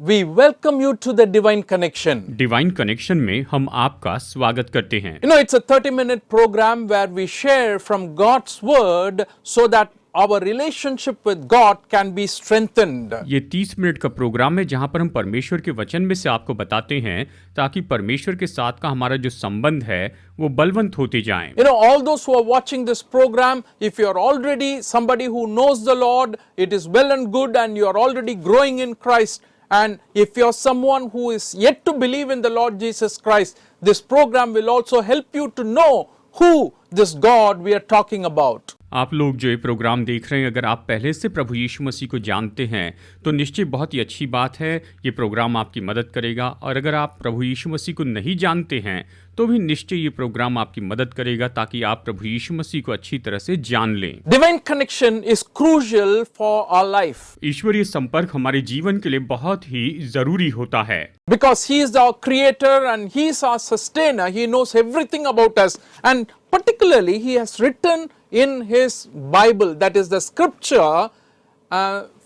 we welcome you to the Divine Connection. Divine connection में हम आपका स्वागत करते हैं। You know, it's a 30-minute program where we share from God's Word so that our relationship with God can be strengthened. ये 30 minute का programme है जहां पर हम परमेश्वर के वचन में से आपको बताते हैं ताकि परमेश्वर के साथ का हमारा जो संबंध है वो बलवंत होते जाएं। You know, all those who are watching this program, if you are already somebody who knows the Lord, it is well and good, and you are already growing in Christ. And if you are someone who is yet to believe in the Lord Jesus Christ, this program will also help you to know who this God we are talking about. आप लोग जो ये programme देख रहे हैं, अगर आप पहले से प्रभु यीशु मसीह को जानते हैं तो निश्चय बहुत ही अच्छी बात है। ये प्रोग्राम आपकी मदद करेगा। और अगर आप प्रभु यीशु मसीह को नहीं जानते हैं तो भी निश्चय ये प्रोग्राम आपकी मदद करेगा ताकि आप प्रभु यीशु मसीह को अच्छी तरह से जान लें। Divine connection is crucial for our life. ईश्वरीय संपर्क हमारे जीवन के लिए बहुत ही जरूरी होता है। Because He is our creator and He is our sustainer. He knows everything about us. And particularly He has written in His Bible, that is the scripture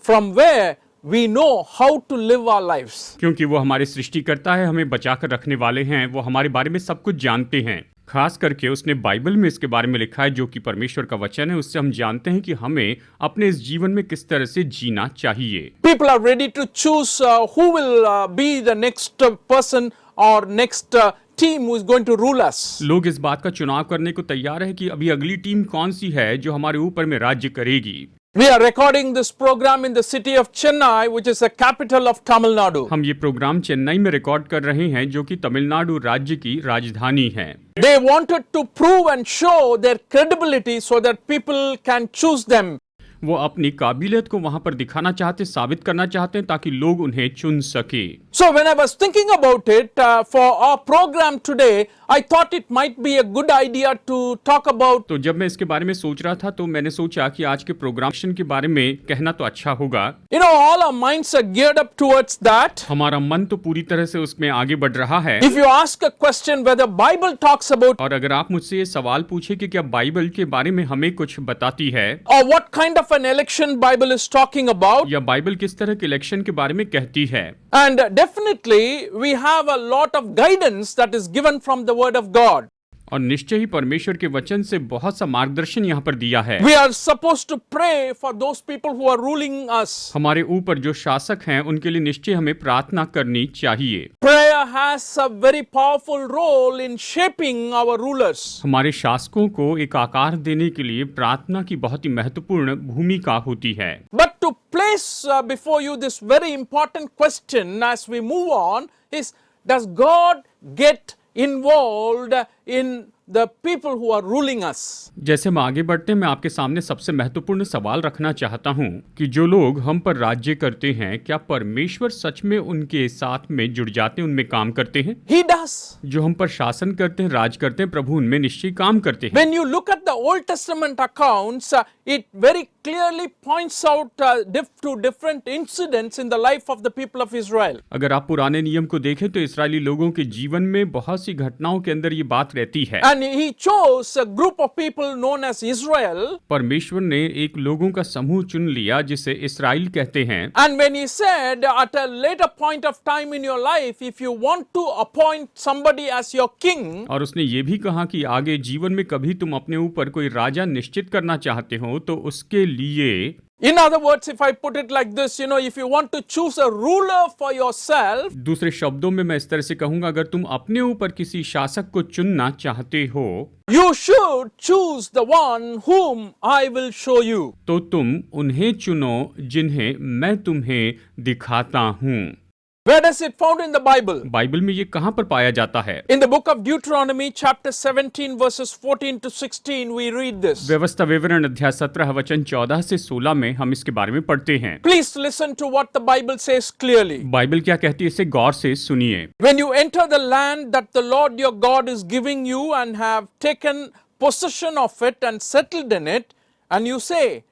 from where we know how to live our lives. क्योंकि वो हमारे सृष्टिकर्ता है, हमें बचाकर रखने वाले हैं, वो हमारे बारे में सब कुछ जानते हैं। खास करके उसने बाइबल में इसके बारे में लिखा है जो कि परमेश्वर का वचन है। उससे हम जानते हैं कि हमें अपने इस जीवन में किस तरह से जीना चाहिए। People are ready to choose who will be the next person or next team who is going to rule us. लोग इस बात का चुनाव करने को तैयार है कि अभी अगली टीम कौन सी है जो हमारे ऊपर में राज्य करेगी। We are recording this program in the city of Chennai, which is the capital of Tamil Nadu. हम ये प्रोग्राम चेन्नई में रिकॉर्ड कर रहे हैं जो कि तमिलनाडु राज्य की राजधानी है। They wanted to prove and show their credibility so that people can choose them. वो अपनी काबिलियत को वहां पर दिखाना चाहते, साबित करना चाहते हैं ताकि लोग उन्हें चुन सके। So when I was thinking about it for our program today, I thought it might be a good idea to talk about. तो जब मैं इसके बारे में सोच रहा था तो मैंने सोचा कि आज के प्रोग्राम के बारे में कहना तो अच्छा होगा। You know, all our minds are geared up towards that. हमारा मन तो पूरी तरह से उसमें आगे बढ़ रहा है। If you ask a question whether Bible talks about, और अगर आप मुझसे ये सवाल पूछे कि क्या बाइबल के बारे में हमें कुछ बताती है, or what kind of an election Bible is talking about, या बाइबल किस तरह के इलेक्शन के बारे में कहती है, and definitely we have a lot of guidance that is given from the Word of God. और निश्चय ही परमेश्वर के वचन से बहुत सा मार्गदर्शन यहाँ पर दिया है। We are supposed to pray for those people who are ruling us. हमारे ऊपर जो शासक हैं उनके लिए निश्चय हमें प्रार्थना करनी चाहिए। Prayer has a very powerful role in shaping our rulers. हमारे शासकों को एक आकार देने के लिए प्रार्थना की बहुत ही महत्वपूर्ण भूमिका होती है। But to place before you this very important question as we move on is, does God get involved in the people who are ruling us? जैसे हम आगे बढ़ते हैं, मैं आपके सामने सबसे महत्वपूर्ण सवाल रखना चाहता हूं कि जो लोग हम पर राज्य करते हैं, क्या परमेश्वर सच में उनके साथ में जुड़ जाते हैं, उनमें काम करते हैं? He does. जो हम पर शासन करते हैं, राज करते हैं, प्रभु उनमें निश्चय काम करते हैं। When you look at the Old Testament accounts, it very clearly points out to different incidents in the life of the people of Israel. अगर आप पुराने नियम को देखें तो इस्राएली लोगों के जीवन में बहुत सी घटनाओं के अंदर ये बात रहती है। And he chose a group of people known as Israel. परमेश्वर ने एक लोगों का समूह चुन लिया जिसे इस्राएल कहते हैं। And when he said at a later point of time in your life, if you want to appoint somebody as your king, और उसने ये भी कहा कि आगे जीवन में कभी तुम अपने ऊपर कोई राजा निश्चित करना चाहते हो तो उसके लिए, in other words, if I put it like this, you know, if you want to choose a ruler for yourself, दूसरे शब्दों में मैं इस तरह से कहूंगा, अगर तुम अपने ऊपर किसी शासक को चुनना चाहते हो, you should choose the one whom I will show you. तो तुम उन्हें चुनो जिन्हें मैं तुम्हें दिखाता हूँ। Where does it found in the Bible? Bible में ये कहाँ पर पाया जाता है? In the book of Deuteronomy chapter 17 verses 14 to 16 we read this. व्यवस्था विवरण अध्याय 17 वचन 14 से 16 में हम इसके बारे में पढ़ते हैं। Please listen to what the Bible says clearly. Bible क्या कहती है, इसे गौर से सुनिए। When you enter the land that the Lord your God is giving you and have taken possession of it and settled in it, and you say,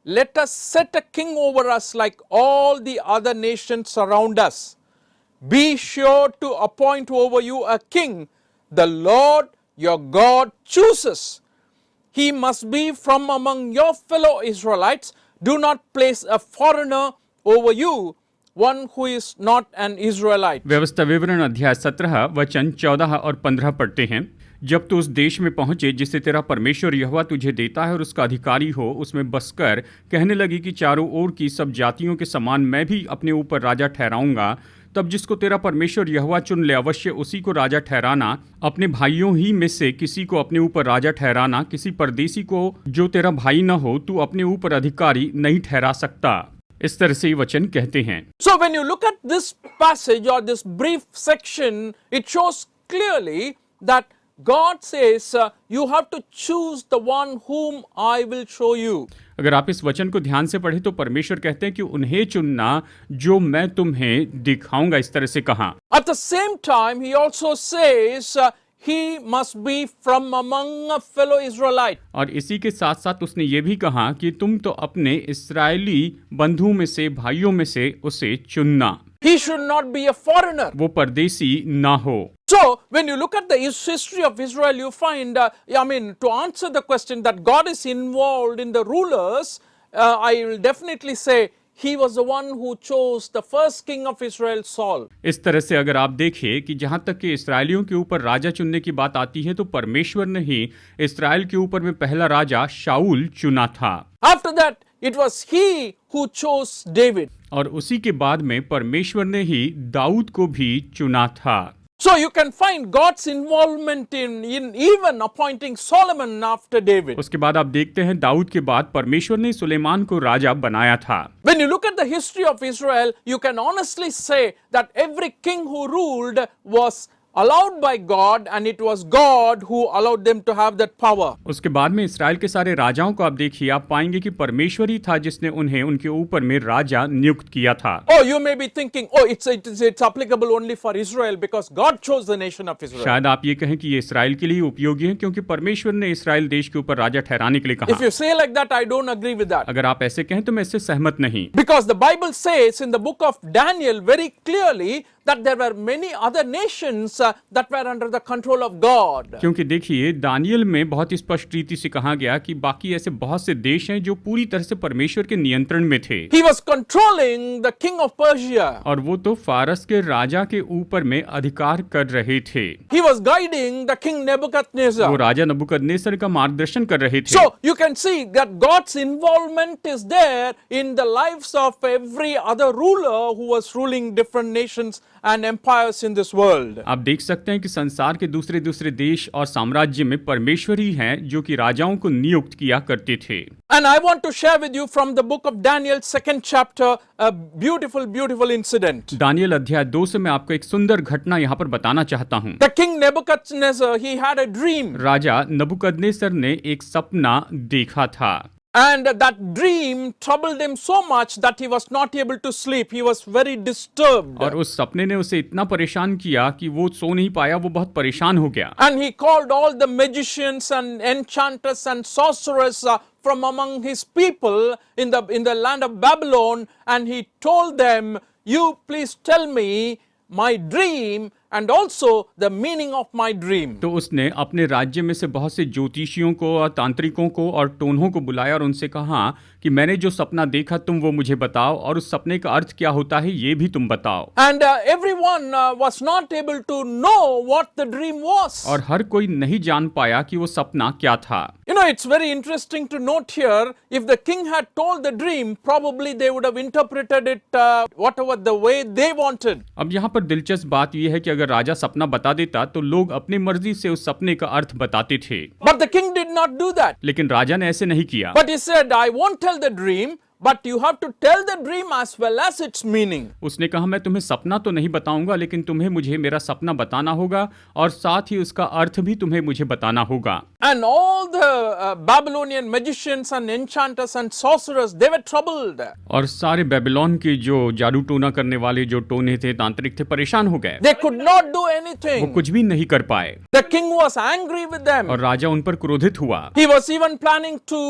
let us set a king over us like all the other nations around us. Be sure to appoint over you a king the Lord your God chooses. He must be from among your fellow Israelites. Do not place a foreigner over you. one who is not an Israelite. व्यवस्था विवरण अध्याय 17 वचन 14 और 15 पढ़ते हैं। जब तू उस देश में पहुंचे जिसे तेरा परमेश्वर यहोवा तुझे देता है और उसका अधिकारी हो, उसमें बसकर कहने लगी कि चारों ओर की सब जातियों के समान मैं भी अपने ऊपर राजा ठहराऊंगा, तब जिसको तेरा परमेश्वर यहोवा चुन ले अवश्य उसी को राजा ठहराना, अपने भाइयों ही में से किसी को अपने ऊपर राजा ठहराना, किसी परदेशी को जो तेरा भाई न हो तू अपने ऊपर अधिकारी नहीं ठहरा सकता। इस तरह से ये वचन कहते हैं। So when you look at this passage or this brief section, it shows clearly that God says, you have to choose the one whom I will show you. अगर आप इस वचन को ध्यान से पढ़ें तो परमेश्वर कहते हैं कि उन्हें चुनना जो मैं तुम्हें दिखाऊंगा, इस तरह से कहा। At the same time, he also says, he must be from among a fellow Israelite. और इसी के साथ साथ उसने ये भी कहा कि तुम तो अपने इस्राएली बंधुओं में से, भाइयों में से उसे चुनना। He should not be a foreigner. वो परदेशी ना हो। So, when you look at the history of Israel, you find, to answer the question that God is involved in the rulers, I will definitely say he was the one who chose the first king of Israel, Saul. इस तरह से अगर आप देखें कि जहाँ तक कि इस्राएलियों के ऊपर राजा चुनने की बात आती है तो परमेश्वर ने ही इस्राएल के ऊपर में पहला राजा शाऊल चुना था। After that, it was he who chose David. और उसी के बाद में परमेश्वर ने ही दाऊद को भी चुना था। So you can find God's involvement in even appointing Solomon after David. उसके बाद आप देखते हैं दाऊद के बाद परमेश्वर ने सुलेमान को राजा बनाया था। When you look at the history of Israel, you can honestly say that every king who ruled was allowed by God, and it was God who allowed them to have that power. उसके बाद में इस्राएल के सारे राजाओं को आप देखिए, आप पाएंगे कि परमेश्वर ही था जिसने उन्हें उनके ऊपर में राजा नियुक्त किया था। Oh, you may be thinking, oh, it's applicable only for Israel because God chose the nation of Israel. शायद आप ये कहें कि ये इस्राएल के लिए उपयोगी है क्योंकि परमेश्वर ने इस्राएल देश के ऊपर राजा ठहराने के लिए कहा। If you say like that, I don't agree with that. अगर आप ऐसे कहें तो मैं इससे सहमत नहीं। Because the Bible says in the book of Daniel very clearly that there were many other nations that were under the control of God. क्योंकि देखिए दानियल में बहुत स्पष्ट रीति से कहा गया कि बाकी ऐसे बहुत से देश हैं जो पूरी तरह से परमेश्वर के नियंत्रण में थे। He was controlling the king of Persia. और वो तो फारस के राजा के ऊपर में अधिकार कर रहे थे। He was guiding the king Nebuchadnezzar. वो राजा नबूकदनेस्सर का मार्गदर्शन कर रहे थे। So you can see that God's involvement is there in the lives of every other ruler who was ruling different nations and empires in this world. आप देख सकते हैं कि संसार के दूसरे दूसरे देश और साम्राज्य में परमेश्वर ही हैं जो कि राजाओं को नियुक्त किया करते थे। And I want to share with you from the book of Daniel 2nd chapter a beautiful incident. Daniel अध्याय 2 से मैं आपको एक सुंदर घटना यहाँ पर बताना चाहता हूँ। The king Nebuchadnezzar, he had a dream. राजा नबूकदनेस्सर ने एक सपना देखा था। And that dream troubled him so much that he was not able to sleep. He was very disturbed. और उस सपने ने उसे इतना परेशान किया कि वो सो नहीं पाया, वो बहुत परेशान हो गया। And he called all the magicians and enchanters and sorcerers from among his people in the land of Babylon, and he told them, you please tell me my dream and also the meaning of my dream. तो उसने अपने राज्य में से बहुत से ज्योतिषियों को और तांत्रिकों को और टोन्हों को बुलाया और उनसे कहा कि मैंने जो सपना देखा तुम वो मुझे बताओ और उस सपने का अर्थ क्या होता है ये भी तुम बताओ। And everyone was not able to know what the dream was. और हर कोई नहीं जान पाया कि वो सपना क्या था। You know, it's very interesting to note here, if the king had told the dream, probably they would have interpreted it whatever the way they wanted. अब यहाँ पर दिलचस्प बात यह है कि अगर राजा सपना बता देता तो लोग अपनी मर्जी से उस सपने का अर्थ बताते थे। But the king did not do that. लेकिन राजा ने ऐसे नहीं किया। But he said, I won't tell the dream, but you have to tell the dream as well as its meaning. उसने कहा मैं तुम्हें सपना तो नहीं बताऊंगा लेकिन तुम्हें मुझे मेरा सपना बताना होगा और साथ ही उसका अर्थ भी तुम्हें मुझे बताना होगा। And all the Babylonian magicians and enchanters and sorcerers, they were troubled. और सारे बेबीलोन के जो जादू टोना करने वाले जो टोने थे, तांत्रिक थे, परेशान हो गए। They could not do वो anything. कुछ भी नहीं कर पाए। The king was angry with them. और राजा उन पर क्रोधित हुआ। He was even planning to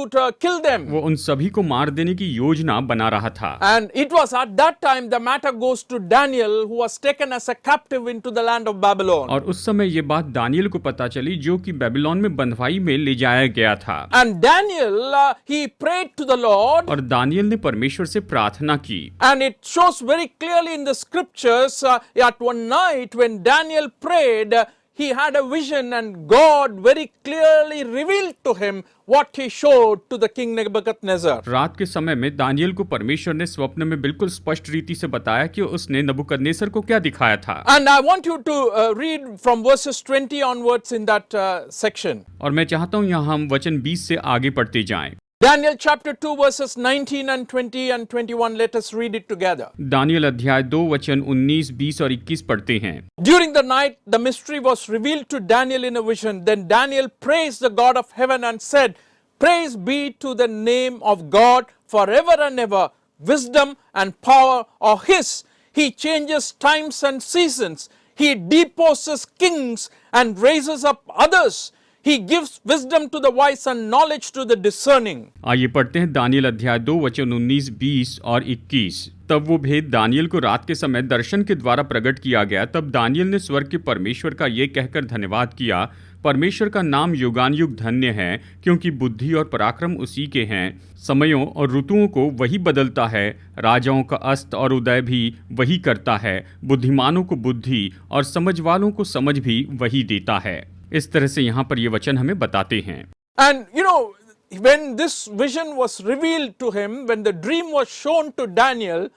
kill them. वो उन सभी को मार देने की योजना बना रहा था। And it was at that time the matter goes to Daniel, who was taken as a captive into the land of Babylon. और उस समय ये बात दानियल को पता चली जो कि बेबीलोन में बंधवाया चरवाही में ले जाया गया था। And Daniel, he prayed to the Lord. और दानियल ने परमेश्वर से प्रार्थना की। And it shows very clearly in the scriptures, at one night when Daniel prayed, he had a vision and God very clearly revealed to him what he showed to the king Nebuchadnezzar. रात के समय में Daniel को परमेश्वर ने स्वप्न में बिल्कुल स्पष्ट रीति से बताया कि उसने नबूकदनेस्सर को क्या दिखाया था। And I want you to read from verses 20 onwards in that section. और मैं चाहता हूँ यहाँ हम वचन 20 से आगे पढ़ते जाएं। Daniel chapter 2 verses 19 and 20 and 21, let us read it together. Daniel अध्याय 2 वचन 19, 20 और 21 पढ़ते हैं। During the night the mystery was revealed to Daniel in a vision. Then Daniel praised the God of heaven and said, Praise be to the name of God forever and ever. Wisdom and power are his. He changes times and seasons. He deposes kings and raises up others. He gives wisdom to the wise and knowledge to the discerning. आइए पढ़ते हैं Daniel अध्याय 2 वचन 19, 20 और 21। तब वो भेद Daniel को रात के समय दर्शन के द्वारा प्रकट किया गया। तब दानियल ने स्वर्ग के परमेश्वर का ये कहकर धन्यवाद किया, परमेश्वर का नाम युगानुयुग धन्य है, क्योंकि बुद्धि और पराक्रम उसी के हैं। समयों और ऋतुओं को वही बदलता है, राजाओं का अस्त और उदय भी वही करता है, बुद्धिमानों को बुद्धि और समझ वालों को समझ भी वही देता है। इस तरह से यहाँ पर ये वचन हमें बताते हैं। And you know, when this vision was revealed to him, when the dream was shown to Daniel,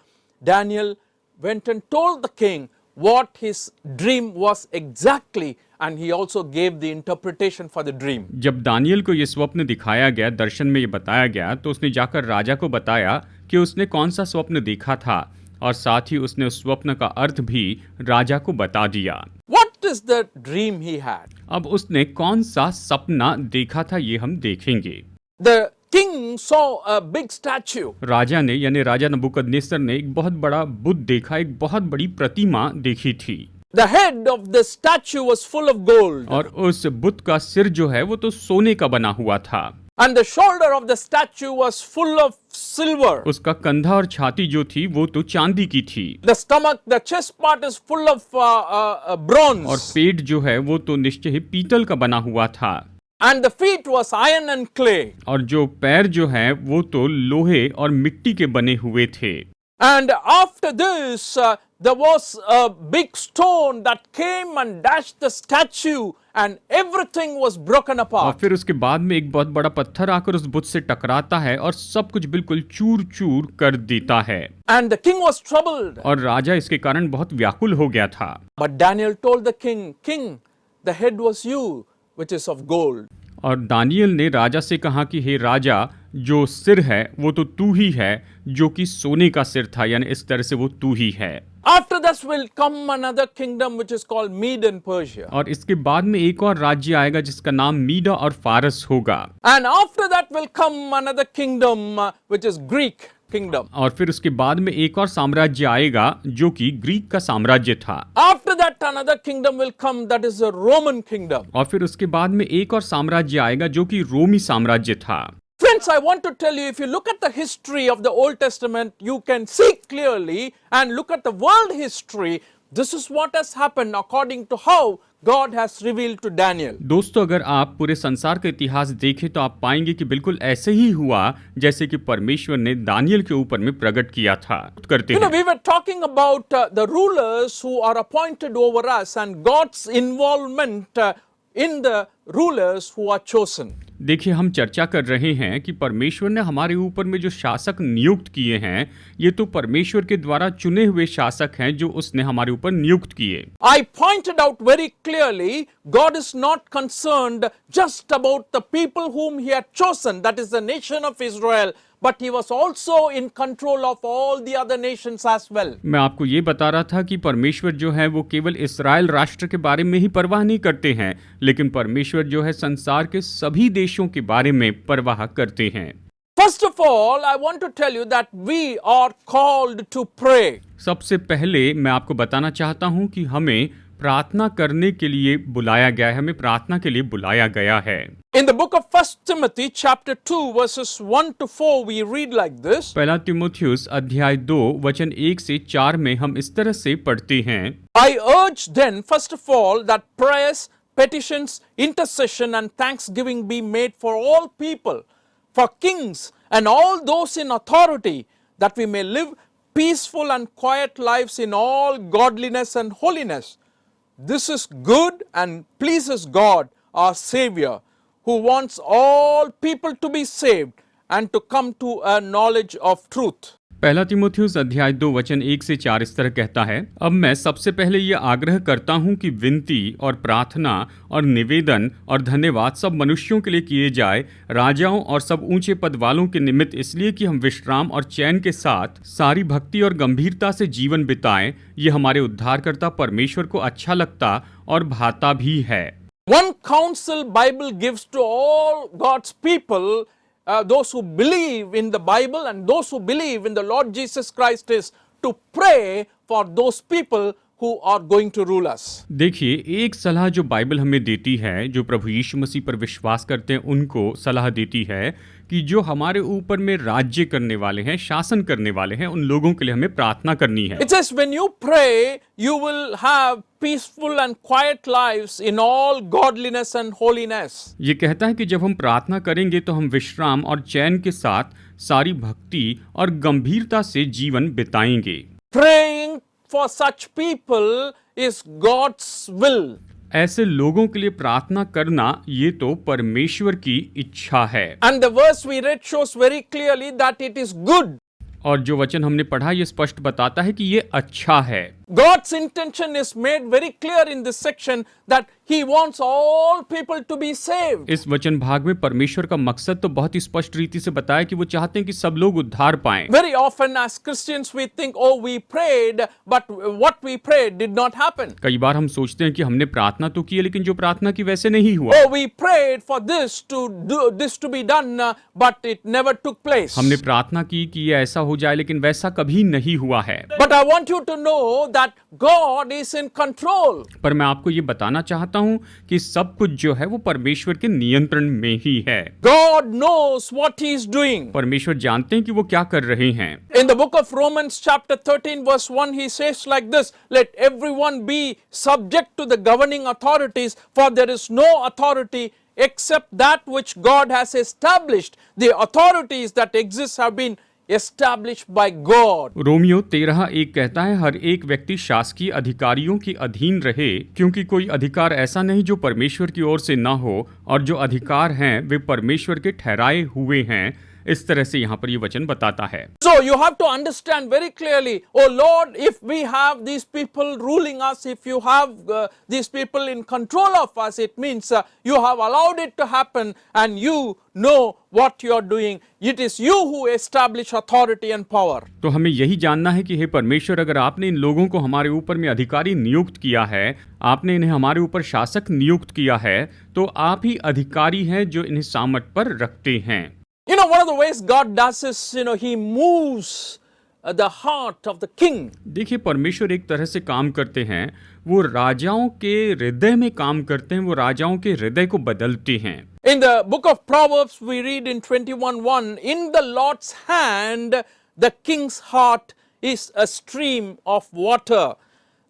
Daniel went and told the king what his dream was exactly, and he also gave the interpretation for the dream. जब Daniel को ये स्वप्न दिखाया गया, दर्शन में ये बताया गया, तो उसने जाकर राजा को बताया कि उसने कौन सा स्वप्न देखा था, और साथ ही उसने उस स्वप्न का अर्थ भी राजा को बता दिया। What is the dream he had? अब उसने कौन सा सपना देखा था ये हम देखेंगे। The king saw a big statue. राजा ने यानी राजा नबूकदनेस्सर ने एक बहुत बड़ा बुद्ध देखा, एक बहुत बड़ी प्रतिमा देखी थी। The head of the statue was full of gold. और उस बुद्ध का सिर जो है वो तो सोने का बना हुआ था। And the shoulder of the statue was full of silver. उसका कंधा और छाती जो थी वो तो चांदी की थी। The stomach, the chest part is full of bronze. और पेट जो है वो तो निश्चय ही पीतल का बना हुआ था। And the feet was iron and clay. और जो पैर जो है वो तो लोहे और मिट्टी के बने हुए थे। And after this, there was a big stone that came and dashed the statue, and everything was broken और apart. फिर उसके बाद में एक बहुत बड़ा पत्थर आकर उस बुद्ध से टकराता है और सब कुछ बिल्कुल चूर चूर कर देता है। And the king was troubled. और राजा इसके कारण बहुत व्याकुल हो गया था। But Daniel told the king, King, the head was you, which is of gold. और दानियल ने राजा से कहा कि हे राजा, जो सिर है वो तो तू ही है, जो कि सोने का सिर था, यानी इस तरह से वो तू ही है। After this will come another kingdom which is called Mede and Persia. और इसके बाद में एक और राज्य आएगा जिसका नाम मीडा और फारस होगा। And after that will come another kingdom which is Greek kingdom. और फिर उसके बाद में एक और साम्राज्य आएगा जो कि ग्रीक का साम्राज्य था। After that another kingdom will come, that is the Roman kingdom. और फिर उसके बाद में एक और साम्राज्य आएगा जो कि रोमी साम्राज्य था। Friends, I want to tell you, if you look at the history of the Old Testament, you can see clearly, and look at the world history, this is what has happened according to how God has revealed to Daniel. दोस्तों, अगर आप पूरे संसार का इतिहास देखें तो आप पाएंगे कि बिल्कुल ऐसे ही हुआ जैसे कि परमेश्वर ने दानियल के ऊपर में प्रकट किया था। करते You know, हैं। we were talking about the rulers who are appointed over us and God's involvement in the rulers who are chosen. देखिए, हम चर्चा कर रहे हैं कि परमेश्वर ने हमारे ऊपर में जो शासक नियुक्त किए हैं, ये तो परमेश्वर के द्वारा चुने हुए शासक हैं जो उसने हमारे ऊपर नियुक्त किए। I pointed out very clearly, God is not concerned just about the people whom he had chosen, that is the nation of Israel, but he was also in control of all the other nations as well. मैं आपको ये बता रहा था कि परमेश्वर जो है वो केवल इस्राएल राष्ट्र के बारे में ही परवाह नहीं करते हैं, लेकिन परमेश्वर जो है संसार के सभी देशों के बारे में परवाह करते हैं। First of all, I want to tell you that we are called to pray. सबसे पहले मैं आपको बताना चाहता हूं कि हमें प्रार्थना करने के लिए बुलाया गया है, हमें प्रार्थना के लिए बुलाया गया है। In the book of 1 Timothy chapter 2 verses 1 to 4 we read like this. पहला तीमुथियुस अध्याय 2 वचन 1 से 4 में हम इस तरह से पढ़ते हैं। I urge then first of all that prayers, petitions, intercession and thanksgiving be made for all people, for kings and all those in authority, that we may live peaceful and quiet lives in all godliness and holiness. This is good and pleases God, our Savior, who wants all people to be saved and to come to a knowledge of truth. पहला तीमुथियुस अध्याय 2 वचन 1 से 4 इस तरह कहता है, अब मैं सबसे पहले ये आग्रह करता हूँ कि विनती और प्रार्थना और निवेदन और धन्यवाद सब मनुष्यों के लिए किए जाए, राजाओं और सब ऊंचे पद वालों के निमित्त, इसलिए कि हम विश्राम और चैन के साथ सारी भक्ति और गंभीरता से जीवन बिताएं। ये हमारे उद्धारकर्ता परमेश्वर को अच्छा लगता और भाता भी है। One counsel Bible gives to all God's people, those who believe in the Bible and those who believe in the Lord Jesus Christ, is to pray for those people who are going to rule us. देखिए, एक सलाह जो Bible हमें देती है, जो प्रभु यीशु मसीह पर विश्वास करते हैं उनको सलाह देती है कि जो हमारे ऊपर में राज्य करने वाले हैं, शासन करने वाले हैं, उन लोगों के लिए हमें प्रार्थना करनी है। It says when you pray, you will have peaceful and quiet lives in all godliness and holiness. ये कहता है कि जब हम प्रार्थना करेंगे तो हम विश्राम और चैन के साथ सारी भक्ति और गंभीरता से जीवन बिताएंगे। Praying for such people is God's will. ऐसे लोगों के लिए प्रार्थना करना ये तो परमेश्वर की इच्छा है। And the verse we read shows very clearly that it is good. और जो वचन हमने पढ़ा ये स्पष्ट बताता है कि ये अच्छा है। God's intention is made very clear in this section that He wants all people to be saved. इस वचन भाग में परमेश्वर का मकसद तो बहुत ही स्पष्ट रीति से बताया कि वो चाहते हैं कि सब लोग उद्धार पाएं। Very often as Christians we think, oh, we prayed, but what we prayed did not happen. कई बार हम सोचते हैं कि हमने प्रार्थना तो की है, लेकिन जो प्रार्थना की वैसे नहीं हुआ। Oh, we prayed for this to be done, but it never took place. हमने प्रार्थना की कि ये ऐसा हो जाए, लेकिन वैसा कभी नहीं हुआ है। But I want you to know that God is in control. पर मैं आपको ये बताना चाहता हूँ कि सब कुछ जो है वो परमेश्वर के नियंत्रण में ही है। God knows what He is doing. परमेश्वर जानते हैं कि वो क्या कर रहे हैं। In the book of Romans chapter 13 verse 1 he says like this, let everyone be subject to the governing authorities, for there is no authority except that which God has established. The authorities that exist have been established by God. Romeo 13:1 कहता है, हर एक व्यक्ति शासकीय अधिकारियों के अधीन रहे, क्योंकि कोई अधिकार ऐसा नहीं जो परमेश्वर की ओर से ना हो, और जो अधिकार हैं वे परमेश्वर के ठहराए हुए हैं। इस तरह से यहाँ पर ये वचन बताता है। So you have to understand very clearly, oh Lord, if we have these people ruling us, if you have these people in control of us, it means you have allowed it to happen and you know what you are doing. It is you who establish authority and power. तो हमें यही जानना है कि हे परमेश्वर, अगर आपने इन लोगों को हमारे ऊपर में अधिकारी नियुक्त किया है, आपने इन्हें हमारे ऊपर शासक नियुक्त किया है, तो आप ही अधिकारी हैं जो इन्हें सामर्थ पर रखते हैं। You know, one of the ways God does is, He moves the heart of the king. देखिए, परमेश्वर एक तरह से काम करते हैं, वो राजाओं के हृदय में काम करते हैं, वो राजाओं के हृदय को बदलते हैं। In the book of Proverbs we read in 21:1, in the Lord's hand the king's heart is a stream of water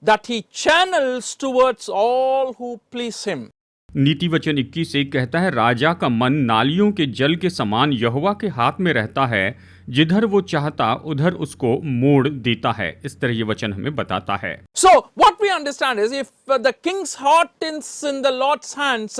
that he channels towards all who please him. नीति वचन 21:1 कहता है, राजा का मन नालियों के जल के समान यहोवा के हाथ में रहता है, जिधर वो चाहता उधर उसको मोड़ देता है। इस तरह ये वचन हमें बताता है। So what we understand is, if the king's heart is in the Lord's hands,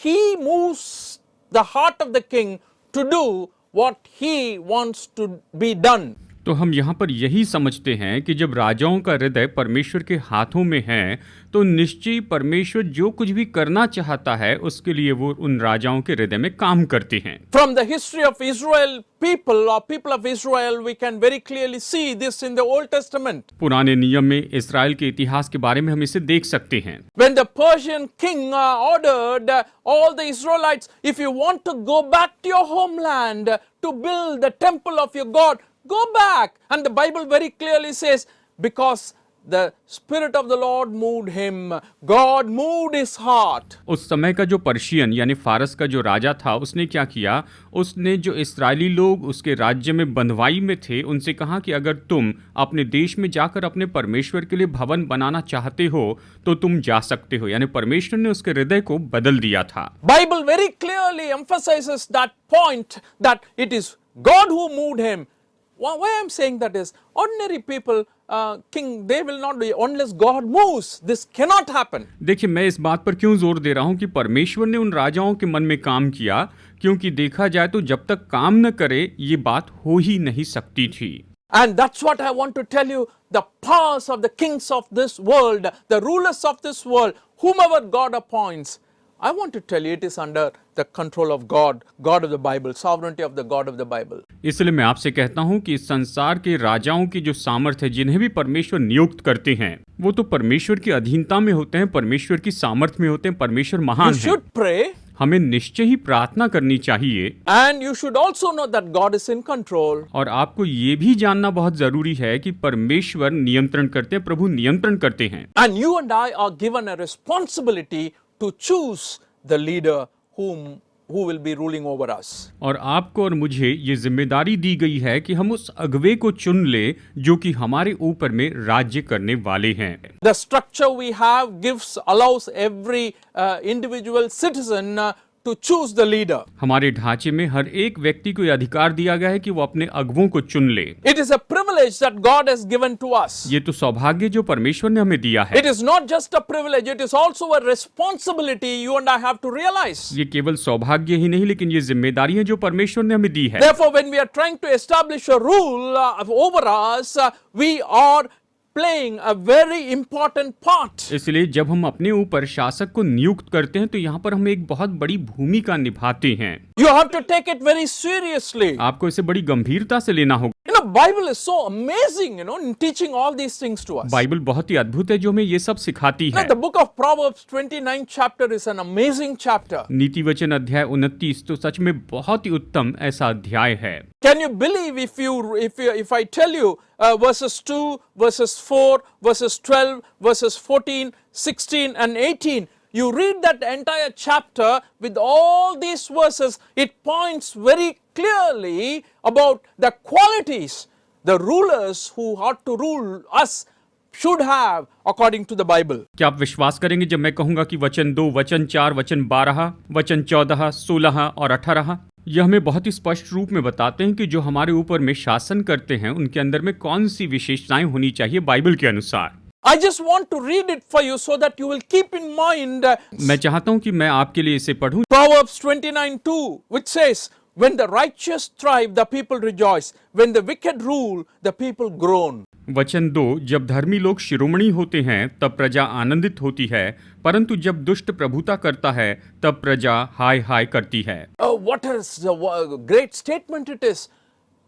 he moves the heart of the king to do what he wants to be done. तो हम यहाँ पर यही समझते हैं कि जब राजाओं का हृदय परमेश्वर के हाथों में है, तो निश्चय परमेश्वर जो कुछ भी करना चाहता है उसके लिए वो उन राजाओं के हृदय में काम करते हैं। From the history of Israel people or people of Israel, we can very clearly see this in the Old Testament. पुराने नियम में इस्राएल के इतिहास के बारे में हम इसे देख सकते हैं। When the Persian king ordered all the Israelites, if you want to go back to your homeland to build the temple of your God, go back. And the Bible very clearly says, because the Spirit of the Lord moved him. God moved his heart. उस समय का जो Persian यानी फारस का जो राजा था, उसने क्या किया? उसने जो इस्राएली लोग उसके राज्य में बंधवाई में थे, उनसे कहा कि अगर तुम अपने देश में जाकर अपने परमेश्वर के लिए भवन बनाना चाहते हो तो तुम जा सकते हो। यानी परमेश्वर ने उसके हृदय को बदल दिया था। Bible very clearly emphasizes that point, that it is God who moved him. Why I'm saying that is, ordinary people, king, they will not do unless God moves. This cannot happen. देखिए, मैं इस बात पर क्यों जोर दे रहा हूं कि परमेश्वर ने उन राजाओं के मन में काम किया, क्योंकि देखा जाए तो जब तक काम न करे ये बात हो ही नहीं सकती थी। And that's what I want to tell you, the powers of the kings of this world, the rulers of this world, whomever God appoints, I want to tell you it is under the control of God, God of the Bible, sovereignty of the God of the Bible. इसलिए मैं आपसे कहता हूं कि इस संसार के राजाओं की जो सामर्थ है, जिन्हें भी परमेश्वर नियुक्त करते हैं, वो तो परमेश्वर की अधीनता में होते हैं, परमेश्वर की सामर्थ में होते हैं। परमेश्वर महान You है। should pray, हमें निश्चय ही प्रार्थना करनी चाहिए, and you should also know that God is in control. और आपको ये भी जानना बहुत जरूरी है कि परमेश्वर नियंत्रण करते हैं, प्रभु नियंत्रण करते हैं। And you and I are given a responsibility to choose the leader who will be ruling over us. और आपको और मुझे ये जिम्मेदारी दी गई है कि हम उस अगुवे को चुन ले जो कि हमारे ऊपर में राज्य करने वाले हैं। The structure we have allows every individual citizen to choose the leader. हमारे ढांचे में हर एक व्यक्ति को यह अधिकार दिया गया है कि वो अपने अगुवों को चुन ले। It is a privilege that God has given to us. ये तो सौभाग्य जो परमेश्वर ने हमें दिया है। It is not just a privilege, it is also a responsibility you and I have to realize. ये केवल सौभाग्य ही नहीं, लेकिन ये जिम्मेदारी है जो परमेश्वर ने हमें दी है। Therefore, when we are trying to establish a rule over us, we are playing a very important part. इसलिए जब हम अपने ऊपर शासक को नियुक्त करते हैं तो यहाँ पर हम एक बहुत बड़ी भूमिका निभाते हैं। You have to take it very seriously. आपको इसे बड़ी गंभीरता से लेना होगा। You know, Bible is so amazing, in teaching all these things to us. Bible बहुत ही अद्भुत है जो हमें ये सब सिखाती है। The book of Proverbs 29 chapter is an amazing chapter. नीति वचन अध्याय 29 तो सच में बहुत ही उत्तम ऐसा अध्याय है। Can you believe if I tell you verses 2, verses 4, verses 12, verses 14, 16 and 18, you read that entire chapter with all these verses, it points very clearly about the qualities the rulers who ought to rule us should have according to the Bible. क्या आप विश्वास करेंगे जब मैं कहूंगा कि वचन 2, वचन 4, वचन 12, वचन 14, 16 और 18 यह हमें बहुत ही स्पष्ट रूप में बताते हैं कि जो हमारे ऊपर में शासन करते हैं उनके अंदर में कौन सी विशेषताएं होनी चाहिए बाइबल के अनुसार। I just want to read it for you so that you will keep in mind. मैं चाहता हूं कि मैं आपके लिए इसे पढूं। Proverbs 29:2, which says, "When the righteous thrive, the people rejoice. When the wicked rule, the people groan." वचन 2, जब धर्मी लोग शिरोमणि होते हैं तब प्रजा आनंदित होती है, परंतु जब दुष्ट प्रभुता करता है तब प्रजा हाय हाय करती है। Oh, what a great statement it is.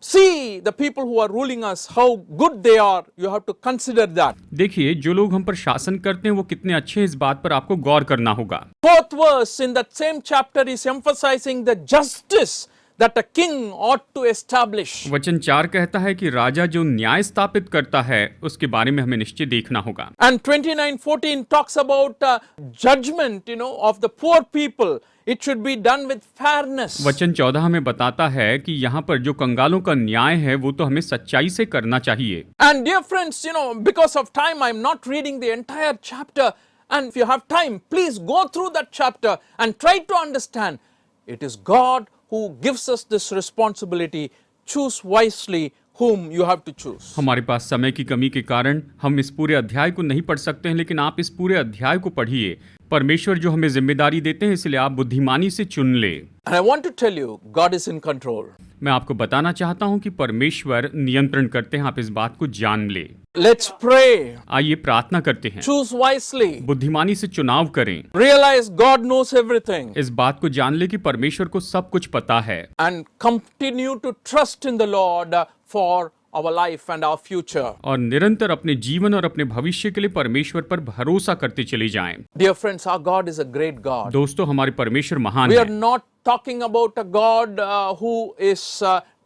See the people who are ruling us, how good they are. You have to consider that. देखिए, जो लोग हम पर शासन करते हैं वो कितने अच्छे हैं, इस बात पर आपको गौर करना होगा। Fourth verse in that same chapter is emphasizing the justice that a king ought to establish. वचन 4 कहता है कि राजा जो न्याय स्थापित करता है उसके बारे में हमें निश्चय देखना होगा। And 29:14 talks about judgment, of the poor people. It should be done with fairness. वचन 14 हमें बताता है कि यहाँ पर जो कंगालों का न्याय है वो तो हमें सच्चाई से करना चाहिए। And dear friends, because of time, I'm not reading the entire chapter. And if you have time, please go through that chapter and try to understand. It is God who gives us this responsibility. Choose wisely whom you have to choose. हमारे पास समय की कमी के कारण हम इस पूरे अध्याय को नहीं पढ़ सकते हैं, लेकिन आप इस पूरे अध्याय को पढ़िए। परमेश्वर जो हमें जिम्मेदारी देते हैं, इसलिए आप बुद्धिमानी से चुन ले। And I want to tell you, God is in control. मैं आपको बताना चाहता हूं कि परमेश्वर नियंत्रण करते हैं, आप इस बात को जान ले। Let's pray. आइए प्रार्थना करते हैं। Choose wisely. बुद्धिमानी से चुनाव करें। Realize God knows everything. इस बात को जान ले कि परमेश्वर को सब कुछ पता है। And continue to trust in the Lord for our life and our future. और निरंतर अपने जीवन और अपने भविष्य के लिए परमेश्वर पर भरोसा करते चले जाएं। Dear friends, our God is a great God. दोस्तों, हमारे परमेश्वर महान We है। are not talking about a God who is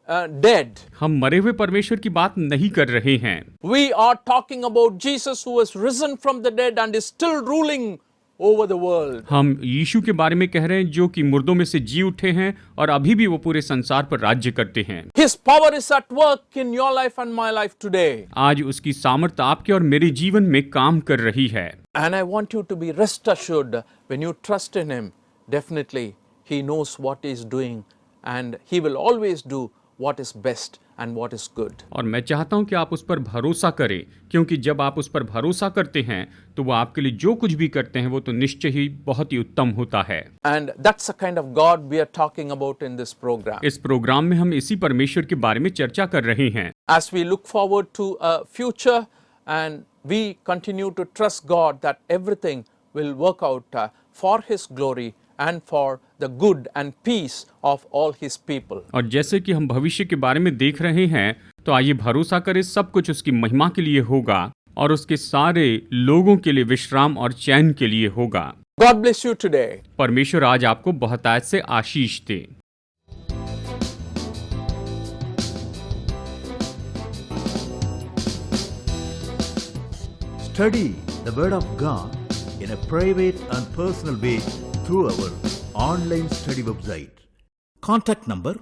dead. हम मरे हुए परमेश्वर की बात नहीं कर रहे हैं। We are talking about Jesus who has risen from the dead and is still ruling over the world. हम यीशु के बारे में कह रहे हैं जो कि मुर्दों में से जी उठे हैं और अभी भी वो पूरे संसार पर राज्य करते हैं। His power is at work in your life and my life today. आज उसकी सामर्थ आपके और मेरे जीवन में काम कर रही है। And I want you to be rest assured when you trust in Him, definitely He knows what He is doing and He will always do what is best and what is good. और मैं चाहता हूं कि आप उस पर भरोसा करें, क्योंकि जब आप उस पर भरोसा करते हैं तो वो आपके लिए जो कुछ भी करते हैं वो तो निश्चय ही बहुत ही उत्तम होता है। And that's the kind of God we are talking about in this program. इस प्रोग्राम में हम इसी परमेश्वर के बारे में चर्चा कर रहे हैं। As we look forward to a future and we continue to trust God that everything will work out for His glory and for the good and peace of all His people. और जैसे कि हम भविष्य के बारे में देख रहे हैं तो आइए भरोसा करें सब कुछ उसकी महिमा के लिए होगा और उसके सारे लोगों के लिए विश्राम और चैन के लिए होगा। God bless you today. परमेश्वर आज आपको बहुतायत से आशीष दे। Study the Word of God in a private and personal way through our online study website. Contact number